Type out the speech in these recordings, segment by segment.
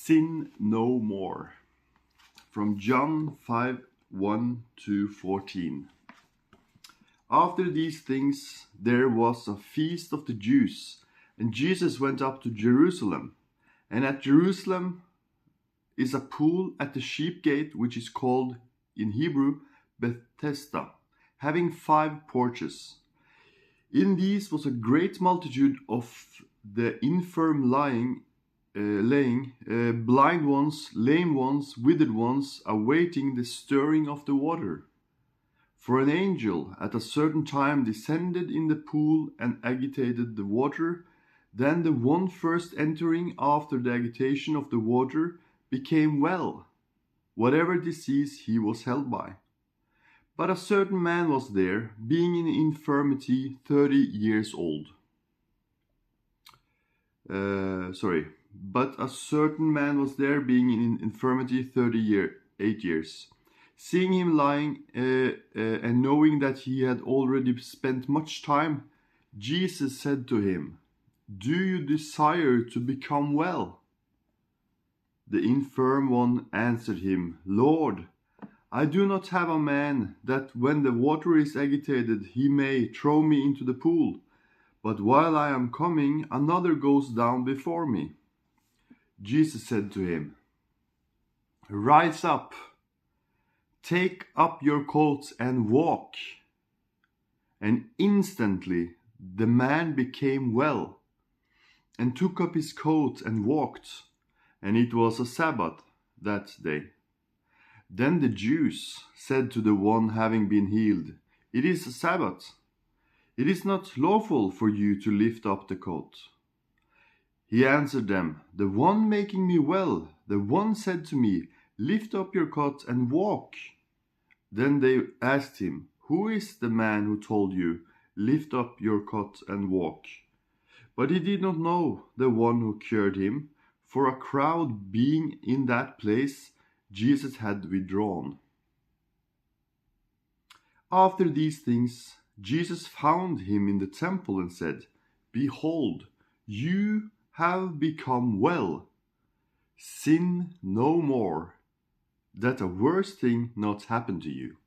Sin no more. From John 5:1-14. After these things there was a feast of the Jews, and Jesus went up to Jerusalem. And at Jerusalem is a pool at the sheep gate, which is called in Hebrew Bethesda, having 5 porches. In these was a great multitude of the infirm laying, blind ones, lame ones, withered ones, awaiting the stirring of the water. For an angel at a certain time descended in the pool and agitated the water. Then the one first entering after the agitation of the water became well, whatever disease he was held by. But a certain man was there, being in infirmity 30 years old. But a certain man was there, being in infirmity 38 years. Seeing him lying, and knowing that he had already spent much time, Jesus said to him, "Do you desire to become well?" The infirm one answered him, "Lord, I do not have a man that when the water is agitated he may throw me into the pool. But while I am coming, another goes down before me." Jesus said to him, "Rise up, take up your coat and walk." And instantly the man became well, and took up his coat and walked. And it was a Sabbath that day. Then the Jews said to the one having been healed, "It is a Sabbath. It is not lawful for you to lift up the coat." He answered them, "The one making me well, the one said to me, 'Lift up your cot and walk.'" Then they asked him, "Who is the man who told you, 'Lift up your cot and walk'?" But he did not know the one who cured him, for a crowd being in that place, Jesus had withdrawn. After these things, Jesus found him in the temple and said, "Behold, you have become well. Sin no more, that a worse thing not happen to you."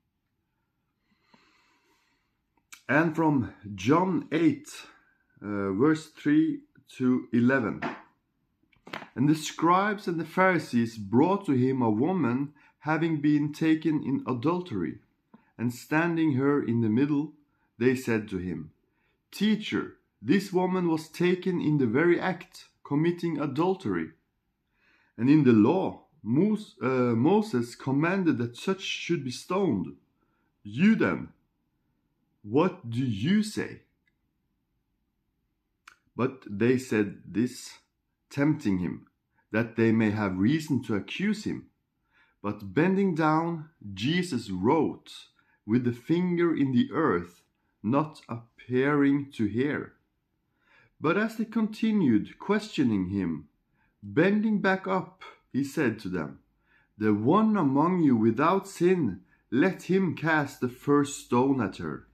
And from John 8, verse 3-11. And the scribes and the Pharisees brought to him a woman having been taken in adultery. And standing her in the middle, they said to him, "Teacher, this woman was taken in the very act, committing adultery. And in the law, Moses commanded that such should be stoned. You then, what do you say?" But they said this, tempting him, that they may have reason to accuse him. But bending down, Jesus wrote with the finger in the earth, not appearing to hear. But as they continued questioning him, bending back up, he said to them, "The one among you without sin, let him cast the first stone at her."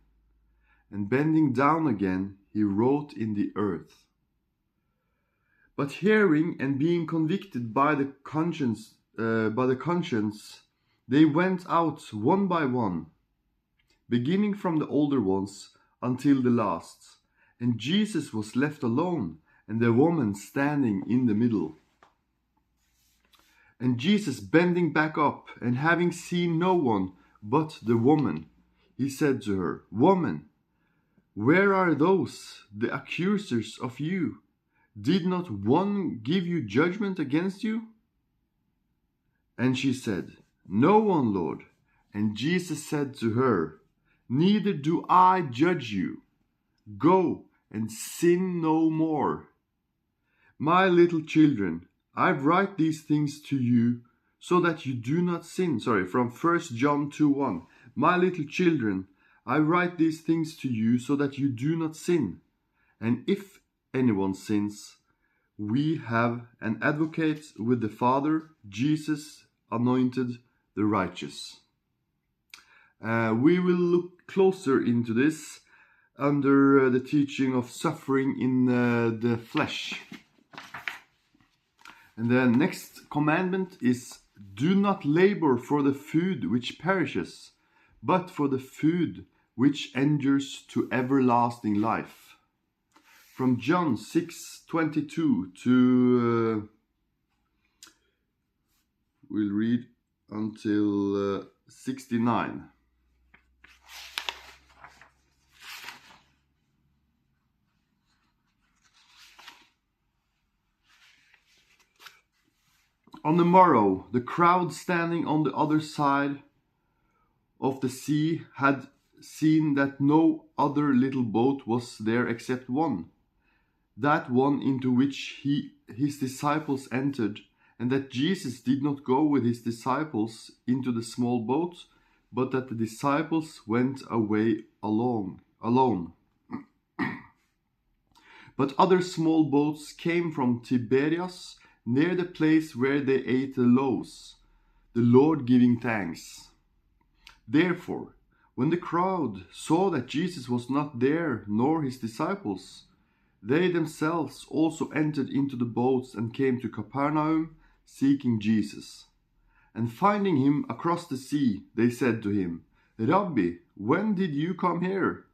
And bending down again, he wrote in the earth. But hearing and being convicted by the conscience, they went out one by one, beginning from the older ones until the last. And Jesus was left alone, and the woman standing in the middle. And Jesus, bending back up, and having seen no one but the woman, he said to her, "Woman, where are the accusers of you? Did not one give you judgment against you?" And she said, "No one, Lord." And Jesus said to her, "Neither do I judge you. Go and sin no more. My little children, I write these things to you so that you do not sin." From 1 John 2:1. "My little children, I write these things to you so that you do not sin. And if anyone sins, we have an advocate with the Father, Jesus Anointed, the righteous." We will look closer into this under the teaching of suffering in the flesh. And the next commandment is, do not labor for the food which perishes, but for the food which endures to everlasting life. From John 6:22 to, we'll read until 69. On the morrow, the crowd standing on the other side of the sea had seen that no other little boat was there except one, that one into which his disciples entered, and that Jesus did not go with his disciples into the small boat, but that the disciples went away alone. But other small boats came from Tiberias, near the place where they ate the loaves, the Lord giving thanks. Therefore, when the crowd saw that Jesus was not there, nor his disciples, they themselves also entered into the boats and came to Capernaum, seeking Jesus. And finding him across the sea, they said to him, Rabbi, when did you come here?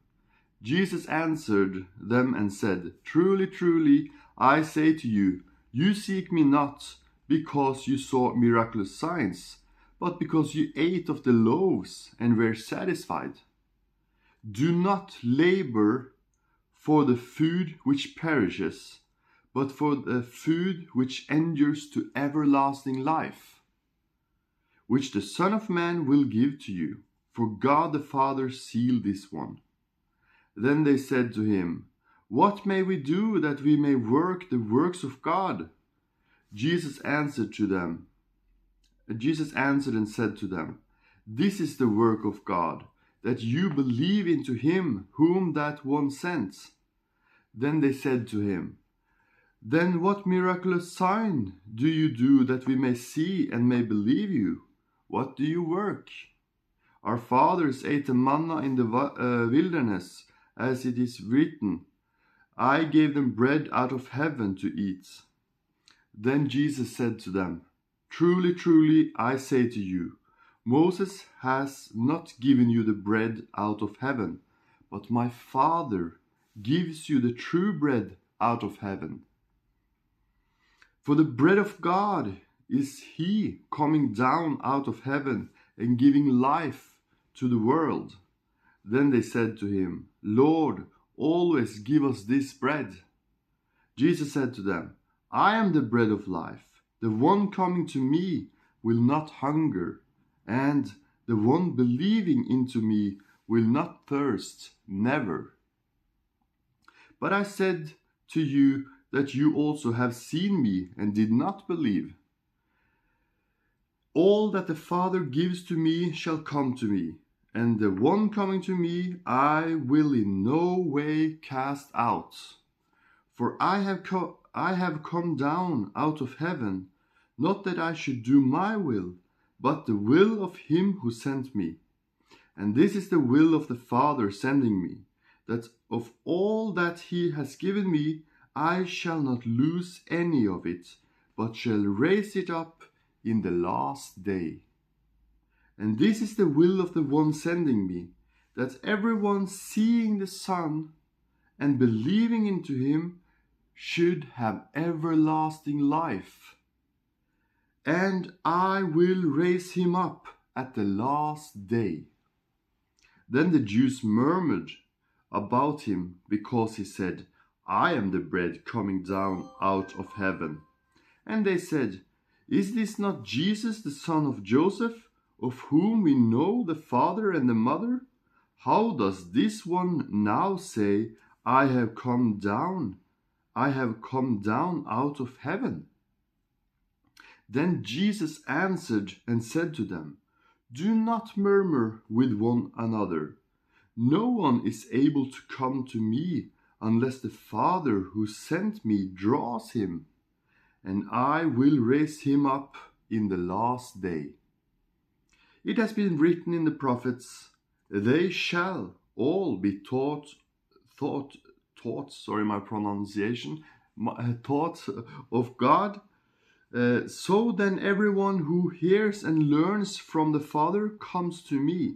Jesus answered them and said, Truly, truly, I say to you, you seek me not because you saw miraculous signs, but because you ate of the loaves and were satisfied. Do not labor for the food which perishes, but for the food which endures to everlasting life, which the Son of Man will give to you, for God the Father sealed this one. Then they said to him, What may we do that we may work the works of God? Jesus answered and said to them, This is the work of God, that you believe into him whom that one sent. Then they said to him, Then what miraculous sign do you do that we may see and may believe you? What do you work? Our fathers ate the manna in the wilderness, as it is written, I gave them bread out of heaven to eat. Then Jesus said to them, Truly, truly, I say to you, Moses has not given you the bread out of heaven, but my Father gives you the true bread out of heaven. For the bread of God is he coming down out of heaven and giving life to the world. Then they said to him, Lord, always give us this bread. Jesus said to them, I am the bread of life. The one coming to me will not hunger, and the one believing into me will not thirst, never. But I said to you that you also have seen me and did not believe. All that the Father gives to me shall come to me, and the one coming to me I will in no way cast out. For I have come down out of heaven, not that I should do my will, but the will of him who sent me. And this is the will of the Father sending me, that of all that he has given me, I shall not lose any of it, but shall raise it up in the last day. And this is the will of the one sending me, that everyone seeing the Son and believing into him should have everlasting life. And I will raise him up at the last day. Then the Jews murmured about him because he said, I am the bread coming down out of heaven. And they said, Is this not Jesus the son of Joseph, of whom we know the father and the mother? How does this one now say, I have come down out of heaven? Then Jesus answered and said to them, Do not murmur with one another. No one is able to come to me unless the Father who sent me draws him, and I will raise him up in the last day. It has been written in the prophets, They shall all be taught of God. So then everyone who hears and learns from the Father comes to me.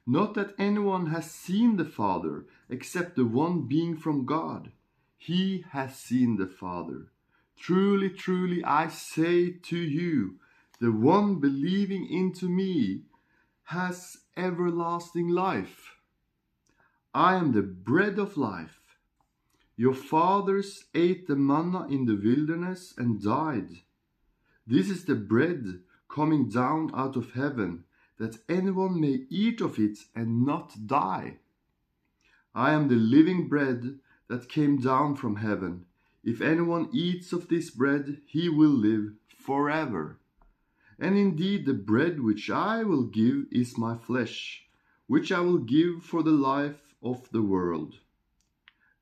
Not that anyone has seen the Father, except the one being from God. He has seen the Father. Truly, truly, I say to you, the one believing into me has everlasting life. I am the bread of life. Your fathers ate the manna in the wilderness and died. This is the bread coming down out of heaven, that anyone may eat of it and not die. I am the living bread that came down from heaven. If anyone eats of this bread, he will live forever. And indeed, the bread which I will give is my flesh, which I will give for the life of the world.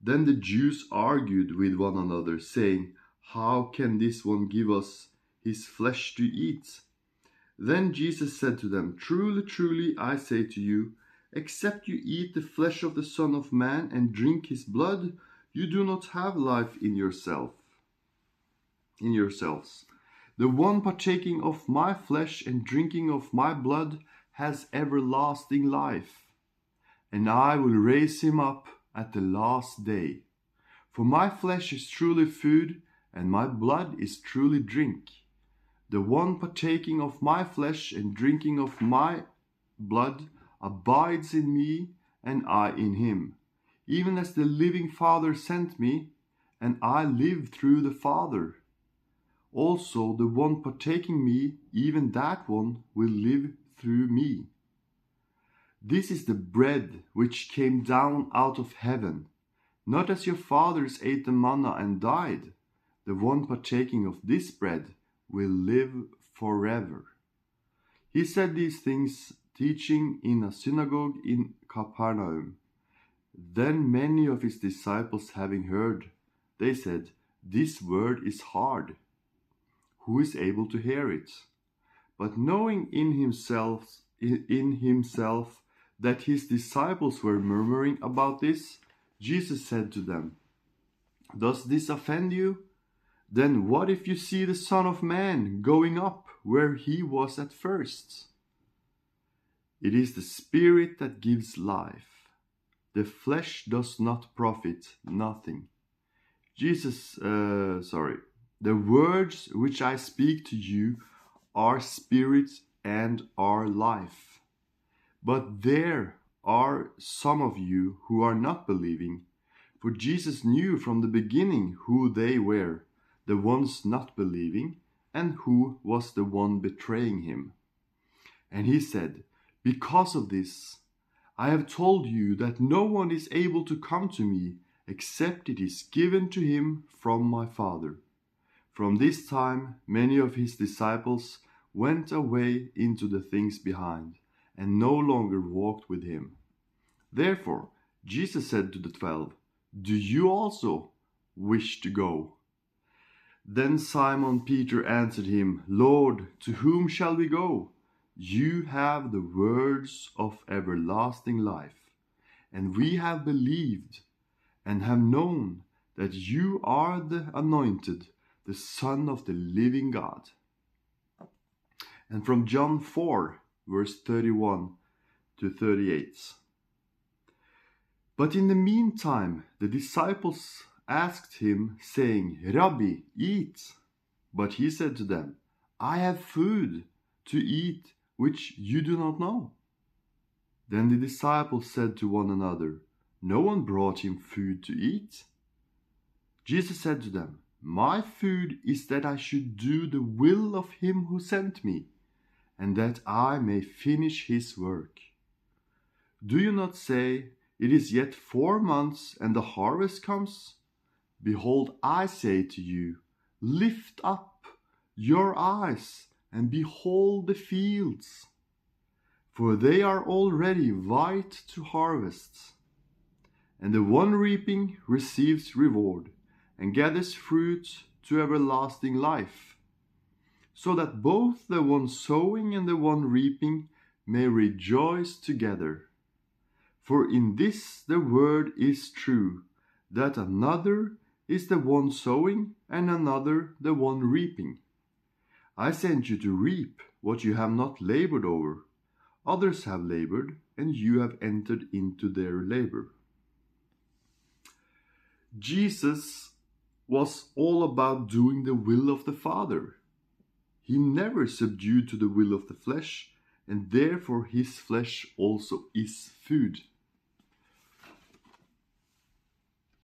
Then the Jews argued with one another, saying, How can this one give us his flesh to eat? Then Jesus said to them, Truly, truly, I say to you, except you eat the flesh of the Son of Man and drink his blood, you do not have life in yourselves. The one partaking of my flesh and drinking of my blood has everlasting life, and I will raise him up at the last day. For my flesh is truly food, and my blood is truly drink. The one partaking of my flesh and drinking of my blood abides in me, and I in him, even as the living Father sent me, and I live through the Father. Also the one partaking me, even that one will live through me. This is the bread which came down out of heaven, not as your fathers ate the manna and died. The one partaking of this bread will live forever. He said these things, teaching in a synagogue in Capernaum. Then many of his disciples, having heard, they said, This word is hard. Who is able to hear it? But knowing in himself that his disciples were murmuring about this, Jesus said to them, Does this offend you? Then what if you see the Son of Man going up where he was at first? It is the Spirit that gives life. The flesh does not profit nothing. The words which I speak to you are spirit and are life. But there are some of you who are not believing, for Jesus knew from the beginning who they were, the ones not believing, and who was the one betraying him. And he said, Because of this, I have told you that no one is able to come to me except it is given to him from my Father. From this time, many of his disciples went away into the things behind, and no longer walked with him. Therefore, Jesus said to the 12, Do you also wish to go? Then Simon Peter answered him, Lord, to whom shall we go? You have the words of everlasting life, and we have believed and have known that you are the Anointed, the Son of the living God. And from John 4, verse 31 to 38. But in the meantime, the disciples asked him, saying, Rabbi, eat. But he said to them, I have food to eat which you do not know. Then the disciples said to one another, No one brought him food to eat. Jesus said to them, My food is that I should do the will of him who sent me, and that I may finish his work. Do you not say, It is yet 4 months, and the harvest comes? Behold, I say to you, lift up your eyes and behold the fields, for they are already white to harvest. And the one reaping receives reward and gathers fruit to everlasting life, so that both the one sowing and the one reaping may rejoice together. For in this the word is true, that another is the one sowing and another the one reaping. I sent you to reap what you have not labored over. Others have labored, and you have entered into their labor. Jesus was all about doing the will of the Father. He never subdued to the will of the flesh, and therefore his flesh also is food.